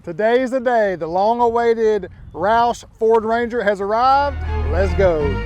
Today is the day. The long-awaited Roush Ford Ranger has arrived. Let's go.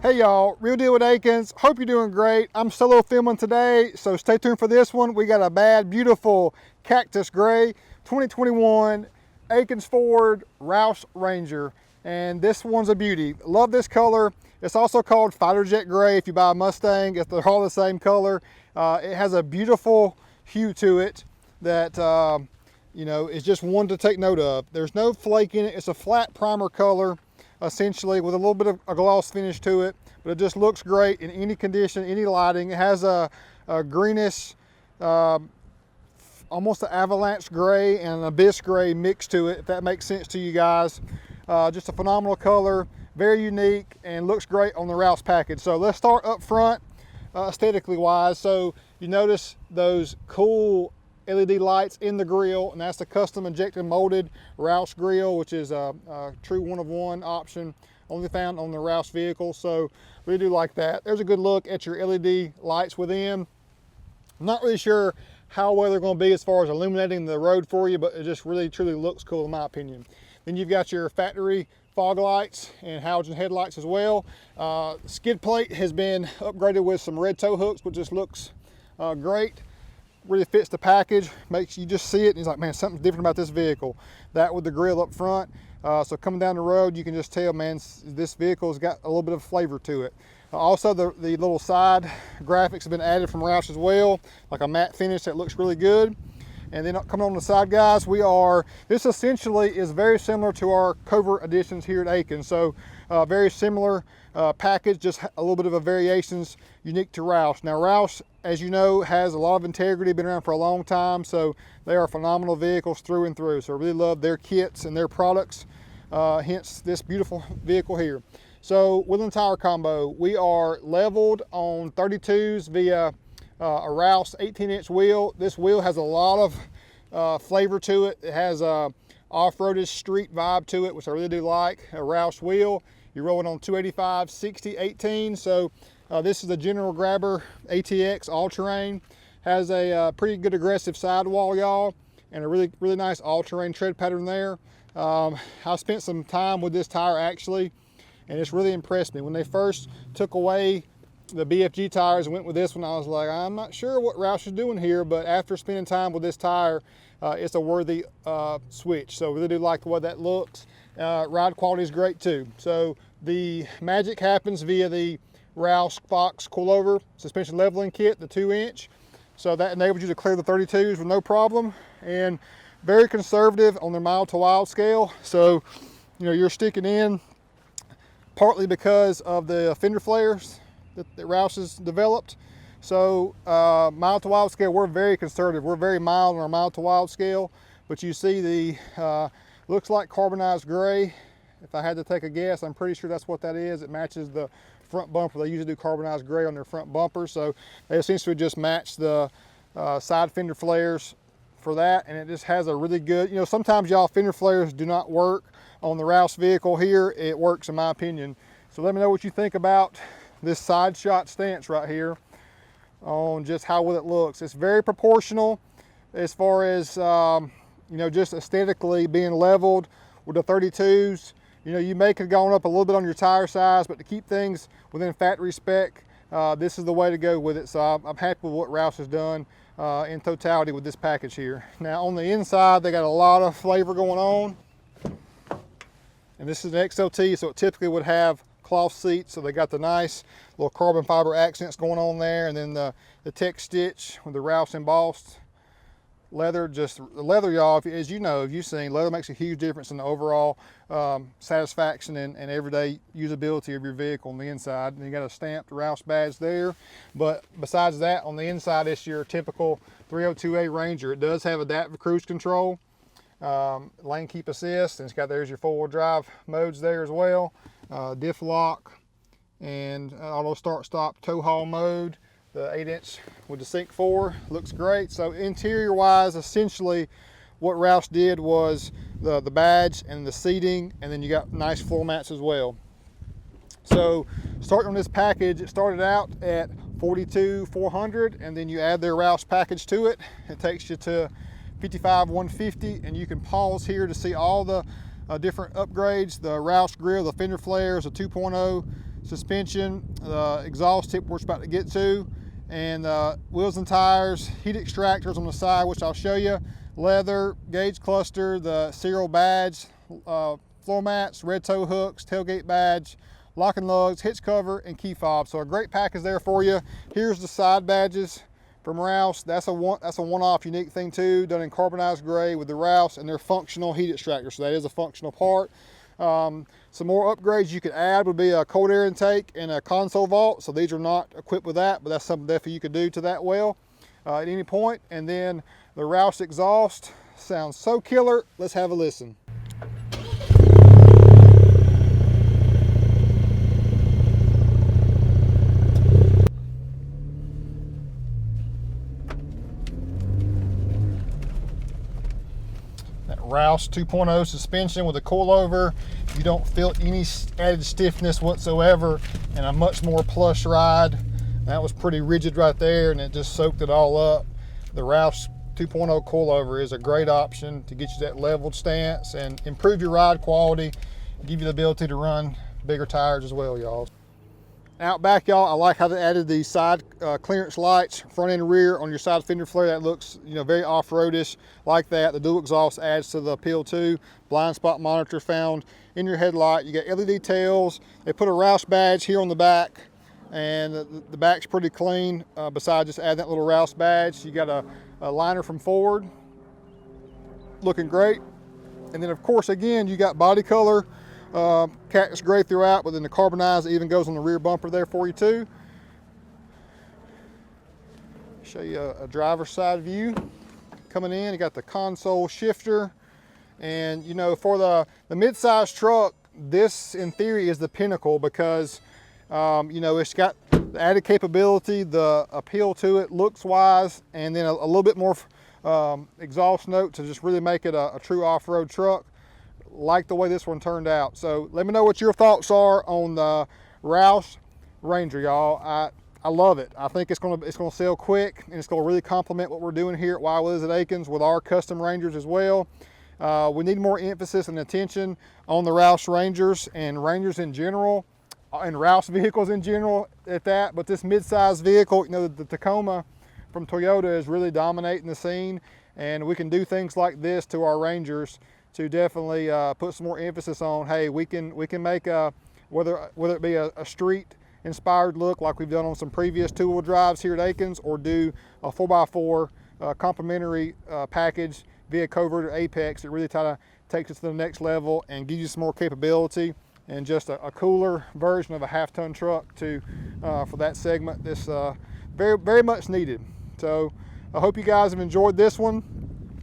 Hey y'all, Real Deal with Akins. Hope you're doing great. I'm solo filming today, so stay tuned for this one. We got a bad, beautiful Cactus Gray 2021 Akins Ford Roush Ranger, and this one's a beauty. Love this color. It's also called Fighter Jet Gray if you buy a Mustang. They're all the same color. It has a beautiful hue to it that you know, is just one to take note of. There's no flake in it. It's a flat primer color, essentially, with a little bit of a gloss finish to it, but it just looks great in any condition, any lighting. It has a greenish, almost an avalanche gray and an abyss gray mixed to it, if that makes sense to you guys. Just a phenomenal color, very unique, and looks great on the Roush package. So let's start up front, aesthetically wise. So you notice those cool LED lights in the grille, and that's the custom injected molded Roush grille, which is a true one-of-one option, only found on the Roush vehicle. So we do like that. There's a good look at your LED lights within. I'm not really sure how well they're going to be as far as illuminating the road for you, but it just really truly looks cool in my opinion. Then you've got your factory fog lights and halogen headlights as well. Skid plate has been upgraded with some red tow hooks, which just looks great. Really fits the package, makes you just see it and he's like, man, something's different about this vehicle. That with the grille up front, so coming down the road you can just tell, man, this vehicle's got a little bit of flavor to it. Also the little side graphics have been added from Roush as well, like a matte finish that looks really good. And then coming on the side, guys, this essentially is very similar to our Covert editions here at Akins. So very similar package, just a little bit of a variations unique to Roush. Now Roush, as you know, has a lot of integrity, been around for a long time, so they are phenomenal vehicles through and through. So I really love their kits and their products, hence this beautiful vehicle here. So wheel and tire combo, we are leveled on 32s via a Roush 18-inch wheel. This wheel has a lot of flavor to it. It has a off-roadish street vibe to it, which I really do like. A Roush wheel, you're rolling on 285, 60, 18. So this is the General Grabber ATX all-terrain. Has a pretty good aggressive sidewall, y'all, and a really nice all-terrain tread pattern there. I spent some time with this tire actually, and it's really impressed me. When they first took away the BFG tires and went with this one, I was like, I'm not sure what Roush is doing here, but after spending time with this tire, it's a worthy switch. So really do like the way that looks. Ride quality is great too. So the magic happens via the Roush Fox coilover suspension leveling kit, the 2-inch. So that enables you to clear the 32s with no problem, and very conservative on their mild to wild scale. So, you know, you're sticking in partly because of the fender flares that Roush has developed. So mild to wild scale, we're very conservative. We're very mild on our mild to wild scale, but you see the, looks like carbonized gray. If I had to take a guess, I'm pretty sure that's what that is. It matches the front bumper. They usually do carbonized gray on their front bumper, so they essentially just match the side fender flares for that, and it just has a really good, you know, sometimes y'all fender flares do not work on the Roush vehicle. Here it works in my opinion. So let me know what you think about this side shot stance right here on just how well it looks. It's very proportional as far as you know, just aesthetically being leveled with the 32s. You know, you may have gone up a little bit on your tire size, but to keep things within factory spec, this is the way to go with it. So I'm happy with what Roush has done in totality with this package here. Now on the inside, they got a lot of flavor going on. And this is an XLT, so it typically would have cloth seats. So they got the nice little carbon fiber accents going on there. And then the tech stitch with the Roush embossed leather. Just the leather, y'all, as you know, if you've seen, leather makes a huge difference in the overall satisfaction and everyday usability of your vehicle on the inside. And you got a stamped Roush badge there. But besides that, on the inside, it's your typical 302A Ranger. It does have adaptive cruise control, lane keep assist, and it's got, there's your 4-wheel drive modes there as well. diff lock, and auto start stop tow haul mode. The 8-inch with the Sync 4 looks great. So interior wise, essentially what Roush did was the badge and the seating, and then you got nice floor mats as well. So starting on this package, it started out at $42,400, and then you add their Roush package to it. It takes you to $55,150, and you can pause here to see all the different upgrades: the Roush Grille, the fender flares, the 2.0 suspension, the exhaust tip we're about to get to, and wheels and tires, heat extractors on the side, which I'll show you, leather, gauge cluster, the serial badge, floor mats, red tow hooks, tailgate badge, lock and lugs, hitch cover, and key fob. So a great package there for you. Here's the side badges from Roush. That's a one-off unique thing too, done in carbonized gray with the Roush, and they're functional heat extractors, so that is a functional part. Some more upgrades you could add would be a cold air intake and a console vault. So these are not equipped with that, but that's something definitely you could do to that well at any point. And then the Roush exhaust sounds so killer. Let's have a listen. Roush 2.0 suspension with a coilover. You don't feel any added stiffness whatsoever, and a much more plush ride. That was pretty rigid right there, and it just soaked it all up. The Roush 2.0 coilover is a great option to get you that leveled stance and improve your ride quality, give you the ability to run bigger tires as well, y'all. Out back, y'all, I like how they added the side clearance lights, front and rear on your side fender flare. That looks, very off-roadish like that. The dual exhaust adds to the appeal too. Blind spot monitor found in your headlight. You got LED tails. They put a Roush badge here on the back, and the back's pretty clean. Besides just adding that little Roush badge, you got a liner from Ford, looking great. And then of course, again, you got body color. Cactus gray throughout, but then the carbonized even goes on the rear bumper there for you too. Show you a driver's side view. Coming in, you got the console shifter, and for the mid-size truck, this in theory is the pinnacle because it's got the added capability, the appeal to it looks wise, and then a little bit more exhaust note to just really make it a true off-road truck. Like the way this one turned out. So let me know what your thoughts are on the Roush Ranger, y'all. I love it. I think it's gonna sell quick, and it's gonna really complement what we're doing here at Willies at Akins with our custom Rangers as well. We need more emphasis and attention on the Roush Rangers and Rangers in general, and Roush vehicles in general at that. But this mid-size vehicle, the Tacoma from Toyota is really dominating the scene, and we can do things like this to our Rangers to definitely put some more emphasis on, hey, we can make whether it be a street inspired look like we've done on some previous two-wheel drives here at Akins, or do a 4x4 complementary package via Covert or Apex. It really kind of takes us to the next level and gives you some more capability and just a cooler version of a half-ton truck for that segment. This very, very much needed. So I hope you guys have enjoyed this one,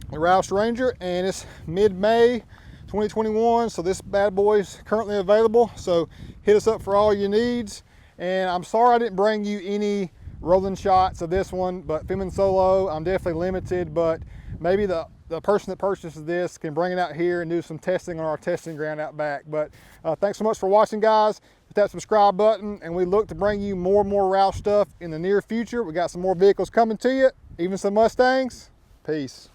the Roush Ranger, and it's mid-May 2021, so this bad boy is currently available. So hit us up for all your needs. And I'm sorry I didn't bring you any rolling shots of this one, but Femme Solo, I'm definitely limited, but maybe the person that purchases this can bring it out here and do some testing on our testing ground out back. But thanks so much for watching, guys. Hit that subscribe button, and we look to bring you more and more Roush stuff in the near future. We got some more vehicles coming to you, even some Mustangs. Peace.